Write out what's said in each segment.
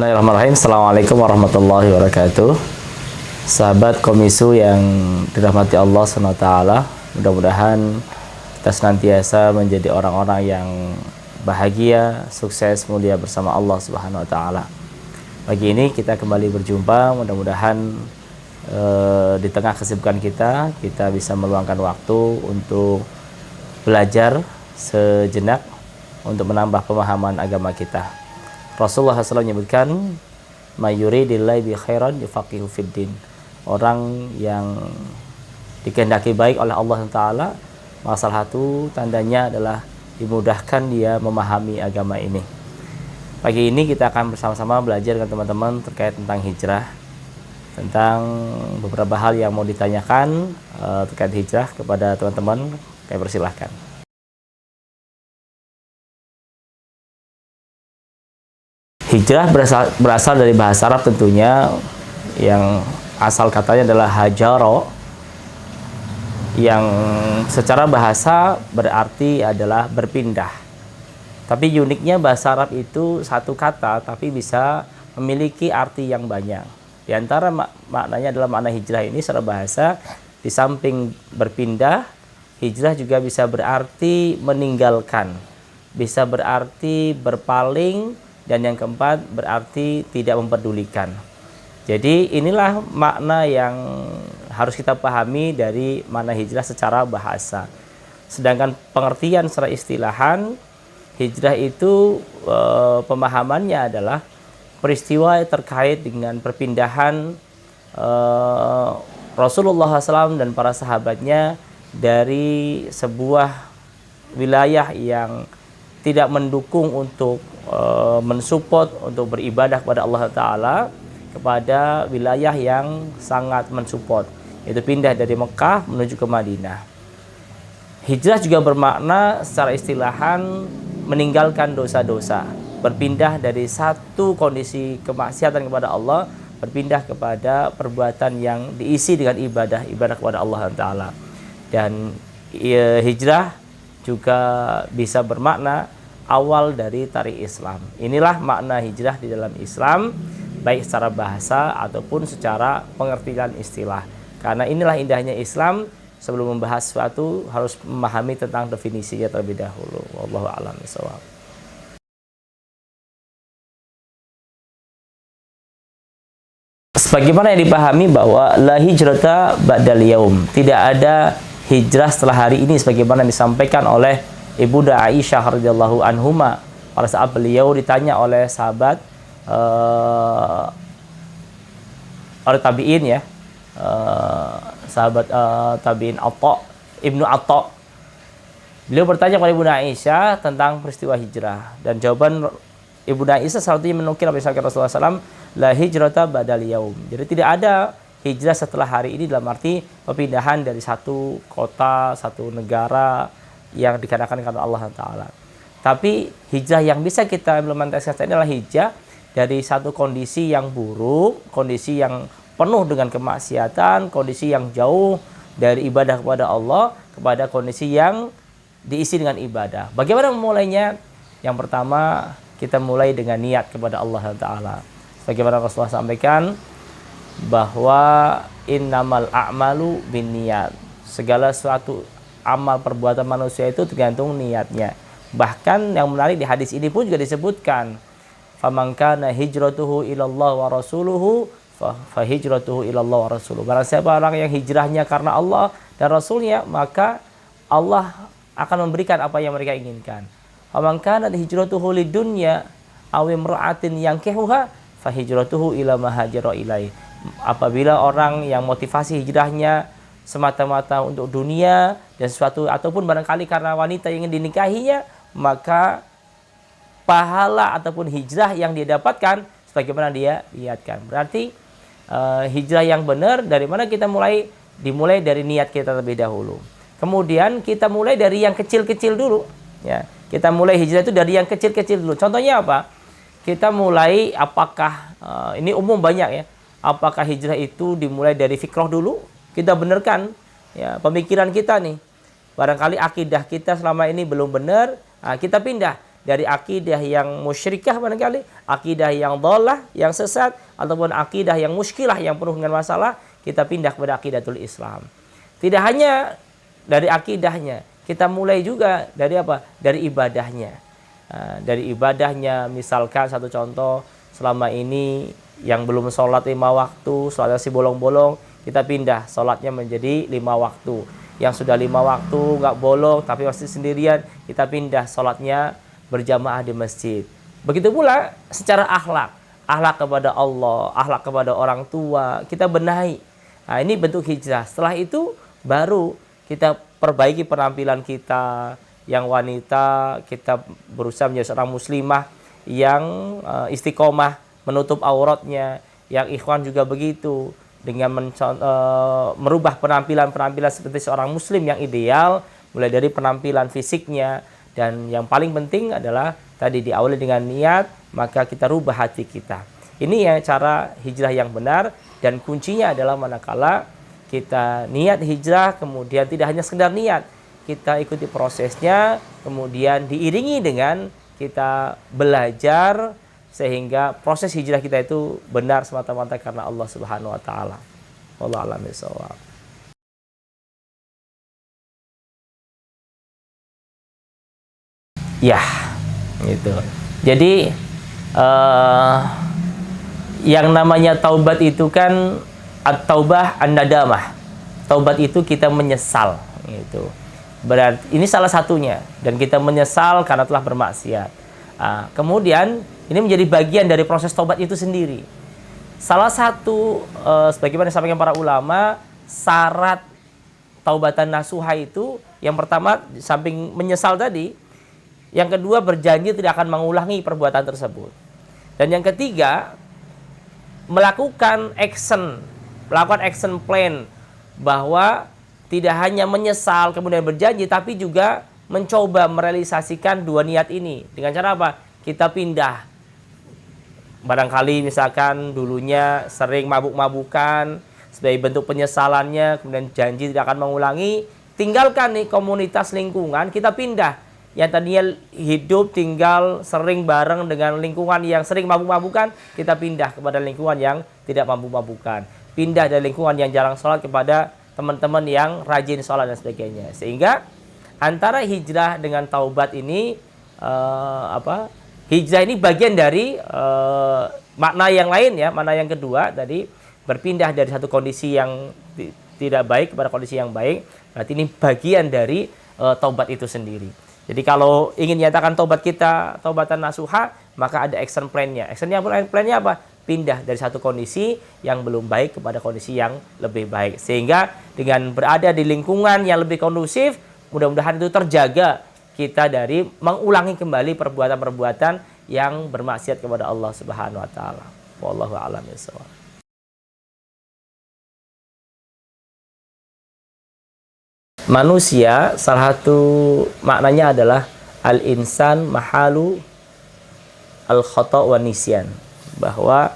Bismillahirrahmanirrahim. Assalamualaikum warahmatullahi wabarakatuh. Sahabat Komisu yang dirahmati Allah SWT, mudah-mudahan kita senantiasa menjadi orang-orang yang bahagia, sukses, mulia bersama Allah Subhanahu wa Ta'ala. Pagi ini kita kembali berjumpa, mudah-mudahan di tengah kesibukan kita bisa meluangkan waktu untuk belajar sejenak untuk menambah pemahaman agama kita. Rasulullah SAW menyebutkan, "Mayuridillahu bi khairan yufaqihu fiddin." Orang yang dikehendaki baik oleh Allah Taala, maka salah satu tandanya adalah dimudahkan dia memahami agama ini. Pagi ini kita akan bersama-sama belajar dengan teman-teman terkait tentang hijrah, tentang beberapa hal yang mau ditanyakan terkait hijrah kepada teman-teman. Kami persilahkan. Hijrah berasal dari bahasa Arab tentunya, yang asal katanya adalah hajaro, yang secara bahasa berarti adalah berpindah. Tapi uniknya bahasa Arab itu satu kata tapi bisa memiliki arti yang banyak. Di antara maknanya adalah makna hijrah ini secara bahasa, di samping berpindah, hijrah juga bisa berarti meninggalkan, bisa berarti berpaling, dan yang keempat berarti tidak mempedulikan. Jadi inilah makna yang harus kita pahami dari makna hijrah secara bahasa. Sedangkan pengertian secara istilahan, hijrah itu pemahamannya adalah peristiwa terkait dengan perpindahan Rasulullah SAW dan para sahabatnya dari sebuah wilayah yang tidak mendukung untuk mensupport untuk beribadah kepada Allah Ta'ala kepada wilayah yang sangat mensupport, yaitu pindah dari Mekah menuju ke Madinah. Hijrah juga bermakna secara istilahan meninggalkan dosa-dosa, berpindah dari satu kondisi kemaksiatan kepada Allah, berpindah kepada perbuatan yang diisi dengan ibadah kepada Allah Ta'ala. Dan hijrah juga bisa bermakna awal dari tarikh Islam. Inilah makna hijrah di dalam Islam, baik secara bahasa ataupun secara pengertian istilah. Karena inilah indahnya Islam, sebelum membahas sesuatu harus memahami tentang definisinya terlebih dahulu. Wallahu a'lam bishawab. Sebagaimana yang dipahami bahwa la hijrata ba'dal yaum, tidak ada hijrah setelah hari ini, sebagaimana disampaikan oleh Ibunda Aisyah radhiyallahu anhuma pada saat beliau ditanya oleh sahabat oleh tabi'in ya, sahabat tabi'in Ibnu Atta. Beliau bertanya kepada Ibunda Aisyah tentang peristiwa hijrah, dan jawaban Ibunda Aisyah salah satunya menukil apa yang Rasulullah SAW, la hijrata ba'dal yaum. Jadi tidak ada hijrah setelah hari ini, dalam arti perpindahan dari satu kota, satu negara yang dikarenakan karena Allah Ta'ala. Tapi hijrah yang bisa kita implementasikan adalah hijrah dari satu kondisi yang buruk, kondisi yang penuh dengan kemaksiatan, kondisi yang jauh dari ibadah kepada Allah, kepada kondisi yang diisi dengan ibadah. Bagaimana memulainya? Yang pertama, kita mulai dengan niat kepada Allah Ta'ala. Bagaimana Rasulullah sampaikan bahwa innamal a'malu binniyat, segala suatu amal perbuatan manusia itu tergantung niatnya. Bahkan yang menarik di hadis ini pun juga disebutkan, faman kana hijratuhu ilallah wa rasuluhu fa hijratuhu ilallah wa rasuluhu. Barang siapa orang yang hijrahnya karena Allah dan Rasulnya, maka Allah akan memberikan apa yang mereka inginkan. Faman kana hijratuhu lidunya aw imra'atin yankihuha fa hijratuhu ila ma hajara ilaihi. Apabila orang yang motivasi hijrahnya semata-mata untuk dunia dan sesuatu, ataupun barangkali karena wanita yang ingin dinikahinya, maka pahala ataupun hijrah yang dia dapatkan sebagaimana dia lihatkan. Berarti hijrah yang benar dari mana kita mulai? Dimulai dari niat kita terlebih dahulu. Kemudian kita mulai dari yang kecil-kecil dulu. Ya, kita mulai hijrah itu dari yang kecil-kecil dulu. Contohnya apa? Kita mulai, apakah ini umum banyak ya? Apakah hijrah itu dimulai dari fikroh dulu? Kita benarkan ya pemikiran kita nih. Barangkali akidah kita selama ini belum benar, kita pindah dari akidah yang musyrikah barangkali, akidah yang dhalah, yang sesat, ataupun akidah yang muskilah, yang penuh dengan masalah, kita pindah kepada akidatul Islam. Tidak hanya dari akidahnya, kita mulai juga dari apa? Dari ibadahnya. Dari ibadahnya, misalkan satu contoh, selama ini yang belum sholat 5 waktu, sholatnya masih bolong-bolong, kita pindah sholatnya menjadi 5 waktu. Yang sudah 5 waktu nggak bolong tapi masih sendirian, kita pindah sholatnya berjamaah di masjid. Begitu pula secara akhlak, akhlak kepada Allah, akhlak kepada orang tua, kita benahi. Nah, ini bentuk hijrah. Setelah itu baru kita perbaiki penampilan kita. Yang wanita, kita berusaha menjadi seorang muslimah yang istiqomah, menutup auratnya. Yang ikhwan juga begitu, dengan merubah penampilan-penampilan seperti seorang muslim yang ideal, mulai dari penampilan fisiknya. Dan yang paling penting adalah tadi diawali dengan niat, maka kita rubah hati kita. Ini ya cara hijrah yang benar, dan kuncinya adalah manakala kita niat hijrah, kemudian tidak hanya sekedar niat, kita ikuti prosesnya, kemudian diiringi dengan kita belajar, sehingga proses hijrah kita itu benar semata-mata karena Allah Subhanahu wa taala. Wallahu a'lam bishawab. Ya, gitu. Jadi yang namanya taubat itu kan at-taubah an-nadamah. Taubat itu kita menyesal, gitu. Berarti ini salah satunya, dan kita menyesal karena telah bermaksiat. Kemudian ini menjadi bagian dari proses taubat itu sendiri. Salah satu sebagaimana disampaikan para ulama, syarat taubatan nasuha itu yang pertama samping menyesal tadi, yang kedua berjanji tidak akan mengulangi perbuatan tersebut. Dan yang ketiga melakukan action plan, bahwa tidak hanya menyesal kemudian berjanji, tapi juga mencoba merealisasikan dua niat ini. Dengan cara apa? Kita pindah. Barangkali misalkan dulunya sering mabuk-mabukan, sebagai bentuk penyesalannya, kemudian janji tidak akan mengulangi, tinggalkan nih komunitas lingkungan, kita pindah. Yang tadinya hidup tinggal sering bareng dengan lingkungan yang sering mabuk-mabukan, kita pindah kepada lingkungan yang tidak mabuk-mabukan. Pindah dari lingkungan yang jarang sholat kepada teman-teman yang rajin sholat dan sebagainya. Sehingga antara hijrah dengan taubat ini hijrah ini bagian dari makna yang lain ya, makna yang kedua tadi, berpindah dari satu kondisi yang tidak baik kepada kondisi yang baik. Berarti ini bagian dari taubat itu sendiri. Jadi kalau ingin nyatakan taubat kita taubatan nasuha, maka ada action plan-nya. Action plan-nya apa? Pindah dari satu kondisi yang belum baik kepada kondisi yang lebih baik. Sehingga dengan berada di lingkungan yang lebih kondusif, mudah-mudahan itu terjaga kita dari mengulangi kembali perbuatan-perbuatan yang bermaksiat kepada Allah Subhanahu wa taala. Wallahu a'lam bishawab. Manusia salah satu maknanya adalah al-insan mahalu al-khata' wa nisyan, bahwa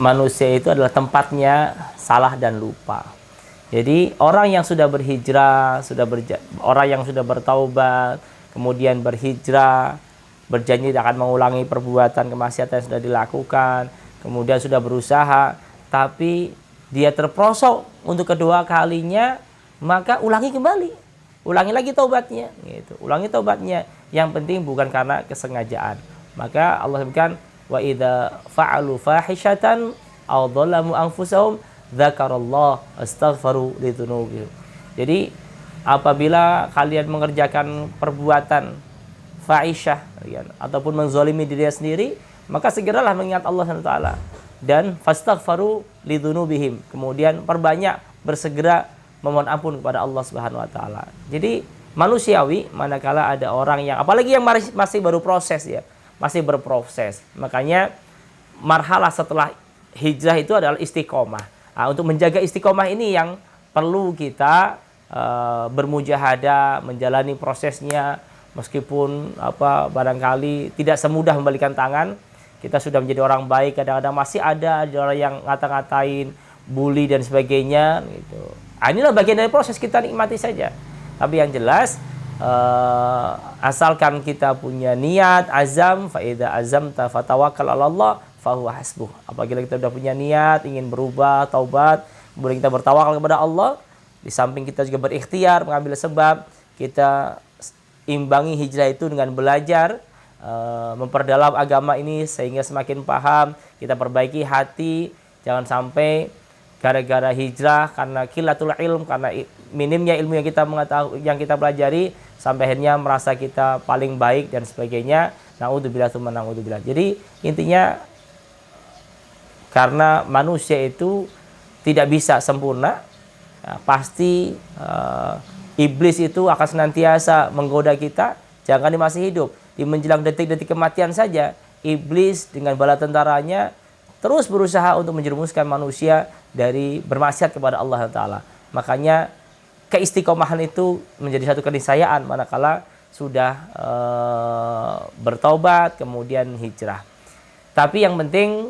manusia itu adalah tempatnya salah dan lupa. Jadi orang yang sudah berhijrah, orang yang sudah bertaubat, kemudian berhijrah, berjanji tidak akan mengulangi perbuatan kemaksiatan yang sudah dilakukan, kemudian sudah berusaha, tapi dia terperosok untuk kedua kalinya, maka ulangi kembali, ulangi lagi taubatnya, gitu. Ulangi taubatnya. Yang penting bukan karena kesengajaan. Maka Allah sebutkan, wa idza fa'alu fahishatan aw dhalamu anfusahum dzakarallah astaghfaru lidzunubihim. Jadi apabila kalian mengerjakan perbuatan fahisyah ya, ataupun menzalimi dirinya sendiri, maka segeralah mengingat Allah SWT dan fastaghfaru lidzunubihim. Kemudian perbanyak bersegera memohon ampun kepada Allah Subhanahu wa taala. Jadi manusiawi manakala ada orang yang apalagi yang masih baru proses ya, masih berproses. Makanya marhalah setelah hijrah itu adalah istiqomah. Nah, untuk menjaga istiqomah ini yang perlu kita bermujahadah, menjalani prosesnya, meskipun barangkali tidak semudah membalikan tangan. Kita sudah menjadi orang baik, kadang-kadang masih ada orang yang ngata-ngatain, bully dan sebagainya gitu. Inilah bagian dari proses, kita nikmati saja. Tapi yang jelas asalkan kita punya niat, azam, fa idza azamta fatawakkal 'ala Allah fahuwa hasbuh. Apabila kita sudah punya niat ingin berubah, taubat, kemudian kita bertawakal kepada Allah, di samping kita juga berikhtiar mengambil sebab, kita imbangi hijrah itu dengan belajar, memperdalam agama ini sehingga semakin paham, kita perbaiki hati, jangan sampai gara-gara hijrah, karena qillatul ilm, karena minimnya ilmu yang kita mengetahui, yang kita pelajari, sampai akhirnya merasa kita paling baik dan sebagainya. Naudzubillah tsumma naudzubillah. Jadi intinya, karena manusia itu tidak bisa sempurna, ya, pasti iblis itu akan senantiasa menggoda kita. Jangan di masih hidup, di menjelang detik-detik kematian saja, iblis dengan bala tentaranya terus berusaha untuk menjerumuskan manusia dari bermaksiat kepada Allah Ta'ala. Makanya keistiqomahan itu menjadi satu keniscayaan manakala sudah bertaubat kemudian hijrah. Tapi yang penting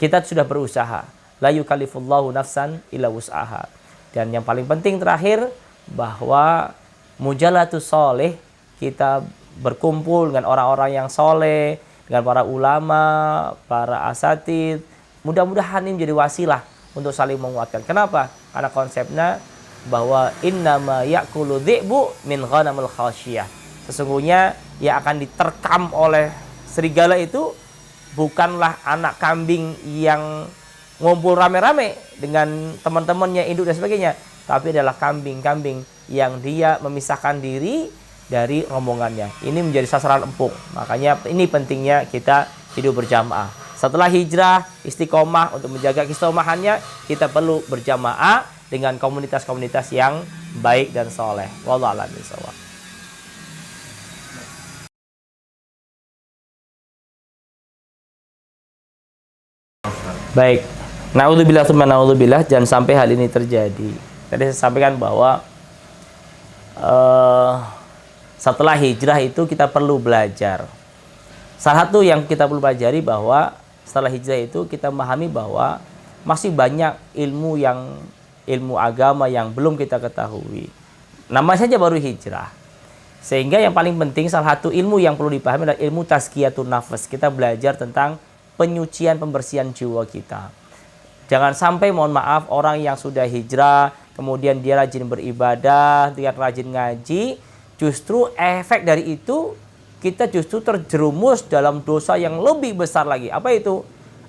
kita sudah berusaha. La yukallifullahu nafsan illa wus'aha. Dan yang paling penting terakhir, bahwa mujalatus soleh, kita berkumpul dengan orang-orang yang soleh, dengan para ulama, para asatid. Mudah-mudahan ini menjadi wasilah untuk saling menguatkan. Kenapa? Karena konsepnya bahwa innama ya'kulu dhi'bu min ghanamil khasyiyah. Sesungguhnya yang akan diterkam oleh serigala itu bukanlah anak kambing yang ngumpul rame-rame dengan teman-temannya, induk dan sebagainya, tapi adalah kambing-kambing yang dia memisahkan diri dari rombongannya. Ini menjadi sasaran empuk. Makanya ini pentingnya kita hidup berjamaah. Setelah hijrah, istiqomah, untuk menjaga keistiqomahannya, kita perlu berjamaah dengan komunitas-komunitas yang baik dan soleh. Wallahu a'lam bishawab. Baik. Naudzubillah tsumma naudzubillah, jangan sampai hal ini terjadi. Tadi saya sampaikan bahwa setelah hijrah itu kita perlu belajar. Salah satu yang kita perlu pelajari bahwa setelah hijrah itu kita memahami bahwa masih banyak ilmu agama yang belum kita ketahui. Nama saja baru hijrah. Sehingga yang paling penting, salah satu ilmu yang perlu dipahami adalah ilmu tazkiyatun nafas. Kita belajar tentang penyucian, pembersihan jiwa kita. Jangan sampai, mohon maaf, orang yang sudah hijrah, kemudian dia rajin beribadah, dia rajin ngaji, justru efek dari itu kita justru terjerumus dalam dosa yang lebih besar lagi. Apa itu?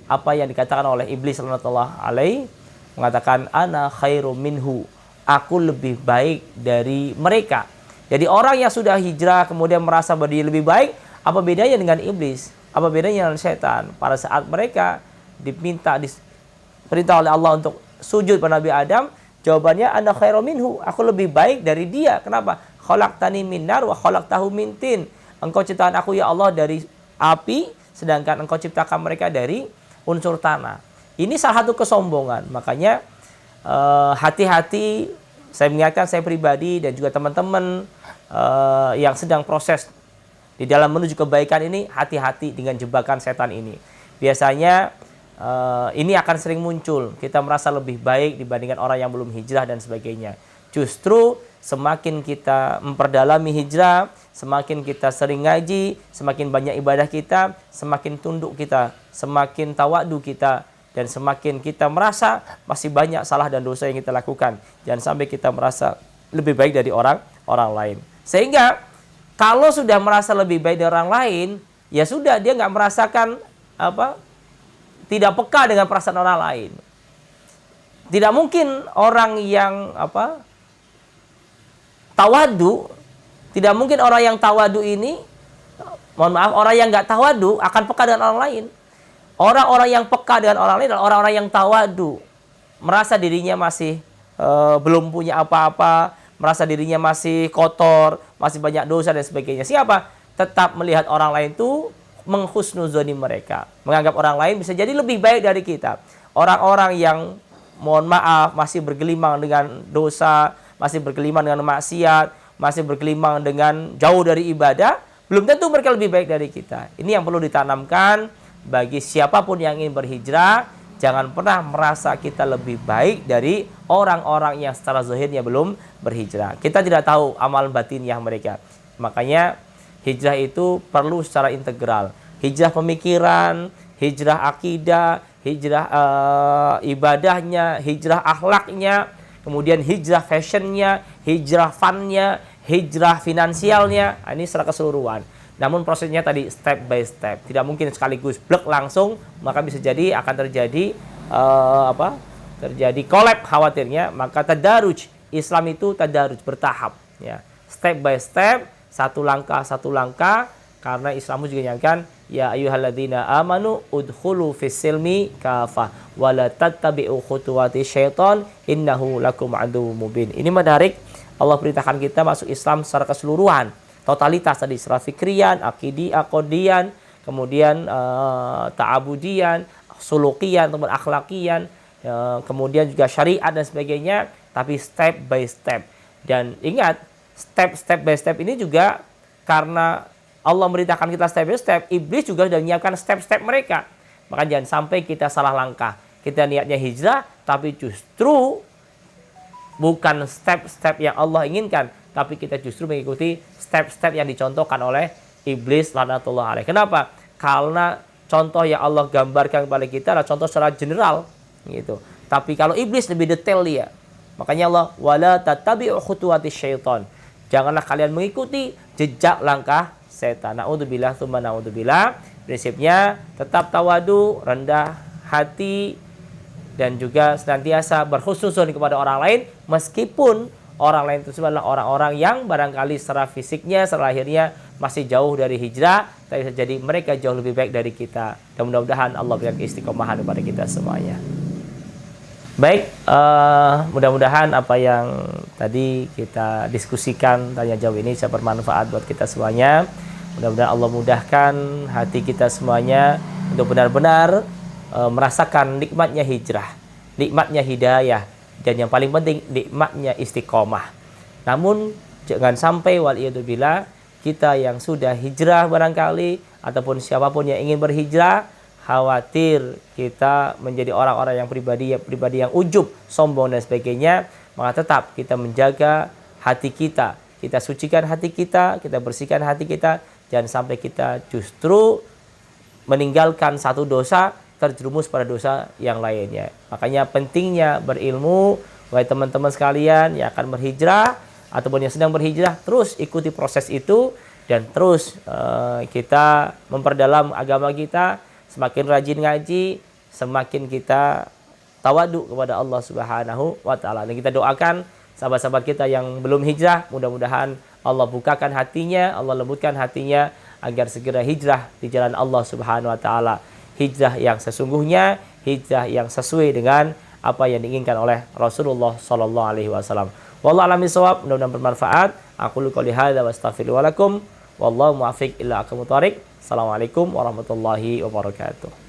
Apa yang dikatakan oleh iblis laknatullah alaih, mengatakan ana khairu minhu, aku lebih baik dari mereka. Jadi orang yang sudah hijrah kemudian merasa bahwa dia lebih baik, apa bedanya dengan iblis? Apa bedanya dengan setan? Pada saat mereka diperintah oleh Allah untuk sujud pada Nabi Adam, jawabannya ana khairu minhu, aku lebih baik dari dia. Kenapa? Khalaqtani min nar wa khalaqtahu min tin. Engkau ciptakan aku ya Allah dari api, sedangkan engkau ciptakan mereka dari unsur tanah. Ini salah satu kesombongan. Makanya hati-hati, saya mengingatkan saya pribadi dan juga teman-teman yang sedang proses di dalam menuju kebaikan ini, hati-hati dengan jebakan setan ini. Biasanya ini akan sering muncul. Kita merasa lebih baik dibandingkan orang yang belum hijrah dan sebagainya. Justru semakin kita memperdalami hijrah, semakin kita sering ngaji, semakin banyak ibadah kita, semakin tunduk kita, semakin tawadu kita, dan semakin kita merasa masih banyak salah dan dosa yang kita lakukan. Jangan sampai kita merasa lebih baik dari orang lain. Sehingga kalau sudah merasa lebih baik dari orang lain, ya sudah, dia nggak merasakan tidak peka dengan perasaan orang lain. Tidak mungkin orang yang tawadu, tidak mungkin orang yang tawadu ini, mohon maaf, orang yang nggak tawadu akan peka dengan orang lain. Orang-orang yang peka dengan orang lain adalah orang-orang yang tawadu, merasa dirinya masih belum punya apa-apa, merasa dirinya masih kotor, masih banyak dosa dan sebagainya. Siapa? Tetap melihat orang lain itu menghusnuzoni mereka, menganggap orang lain bisa jadi lebih baik dari kita. Orang-orang yang, mohon maaf, masih bergelimang dengan dosa, masih bergelimang dengan maksiat, masih bergelimang dengan jauh dari ibadah, belum tentu mereka lebih baik dari kita. Ini yang perlu ditanamkan bagi siapapun yang ingin berhijrah. Jangan pernah merasa kita lebih baik dari orang-orang yang secara zahirnya belum berhijrah. Kita tidak tahu amal batinnya mereka. Makanya hijrah itu perlu secara integral. Hijrah pemikiran, hijrah akidah, hijrah ibadahnya, hijrah akhlaknya, kemudian hijrah fashionnya, hijrah funnya, hijrah finansialnya. Ini secara keseluruhan. Namun prosesnya tadi step by step. Tidak mungkin sekaligus blek langsung, maka bisa jadi akan terjadi terjadi kolab khawatirnya. Maka tadaruj, Islam itu tadaruj, bertahap ya. Step by step, satu langkah, karena Islam juga nyatakan ya ayyuhalladzina amanu udkhulu fis-silmi kafah wa la tattabi'u khutuwati syaiton innahu lakum aduwwum mubin. Ini menarik. Allah perintahkan kita masuk Islam secara keseluruhan, totalitas tadi, secara fikrian, akodian, kemudian ta'abudian, sulukian, ataupun akhlakian, kemudian juga syariat dan sebagainya, tapi step by step. Dan ingat, step by step ini juga karena Allah merintahkan kita step by step, iblis juga sudah menyiapkan step-step mereka. Maka jangan sampai kita salah langkah. Kita niatnya hijrah, tapi justru bukan step-step yang Allah inginkan, tapi kita justru mengikuti step-step yang dicontohkan oleh iblis laknatullah alaih. Kenapa? Karena contoh yang Allah gambarkan kepada kita adalah contoh secara general gitu. Tapi kalau iblis lebih detail dia. Makanya Allah wala tattabi'u khutuwati syaiton. Janganlah kalian mengikuti jejak langkah setan. Naudzubillah tsumma naudzubillah. Prinsipnya tetap tawadu, rendah hati, dan juga senantiasa berhusnuzon kepada orang lain, meskipun orang lain itu adalah orang-orang yang barangkali secara fisiknya, secara lahirnya masih jauh dari hijrah, tapi bisa jadi mereka jauh lebih baik dari kita. Dan mudah-mudahan Allah berikan istiqomahan kepada kita semuanya. Baik, mudah-mudahan apa yang tadi kita diskusikan, tanya jawab ini bisa bermanfaat buat kita semuanya. Mudah-mudahan Allah mudahkan hati kita semuanya untuk benar-benar merasakan nikmatnya hijrah, nikmatnya hidayah, dan yang paling penting nikmatnya istiqomah. Namun jangan sampai waliyadzubillah kita yang sudah hijrah barangkali ataupun siapapun yang ingin berhijrah khawatir kita menjadi orang-orang yang pribadi yang ujub, sombong dan sebagainya. Maka tetap kita menjaga hati kita, kita sucikan hati kita bersihkan hati kita. Jangan sampai kita justru meninggalkan satu dosa terjerumus pada dosa yang lainnya. Makanya pentingnya berilmu. Wahai teman-teman sekalian yang akan berhijrah ataupun yang sedang berhijrah, terus ikuti proses itu dan terus kita memperdalam agama kita. Semakin rajin ngaji, semakin kita tawadu kepada Allah Subhanahu wa taala. Dan kita doakan sahabat-sahabat kita yang belum hijrah, mudah-mudahan Allah bukakan hatinya, Allah lembutkan hatinya agar segera hijrah di jalan Allah Subhanahu wa taala. Hijrah yang sesungguhnya, hijrah yang sesuai dengan apa yang diinginkan oleh Rasulullah sallallahu alaihi wasallam. Wallahu a'lam bishawab, mudah-mudahan bermanfaat. Aqulu qouli hadza wa astaghfiru lakum. Wallahu muwaffiq ila aqwamit thoriq. Assalamualaikum warahmatullahi wabarakatuh.